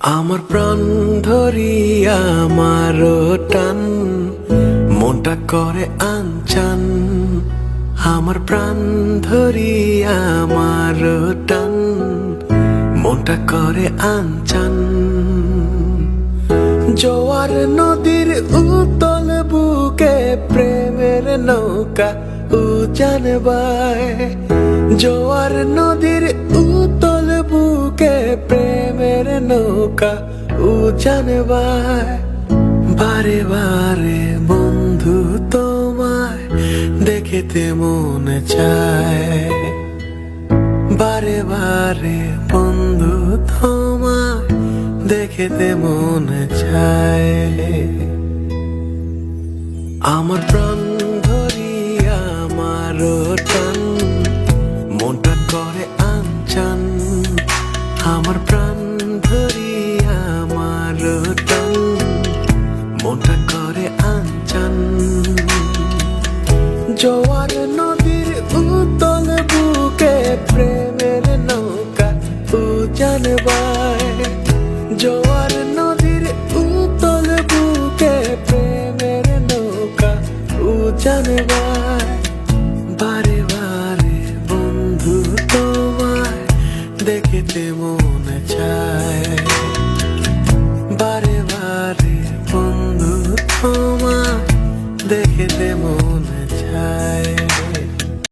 আমার প্রাণ ধরিয়া আমার টান মনটা করে আনচান। আমার প্রাণ ধরিয়া আমার টান মনটা করে আনচান। জোয়ার নদীর উতল বুকে প্রেমের নৌকা উজান বায়। জোয়ার নদীর উতল বুকে প্রেমের নৌকা উজান বায়। বারে বারে বন্ধু তোমায় দেখিতে মনে চায়। বারে বারে বন্ধু তোমায় দেখিতে মনে চায়। আমার প্রাণ ধরিয়া আমার টান মনটা করে আনচান। আমার প্রাণ ধরিয়া আমার টান মনটা করে আনচান। জোয়ার নদীর উতল বুকে প্রেমের নৌকা উজান বায়। জোয়ার নদীর উতল বুকে প্রেমের নৌকা উজান বায়। বারে বারে বন্ধু তোমায় দেখিতে মনে চায়। বারে বারে বন্ধু তোমায় দেখিতে মনে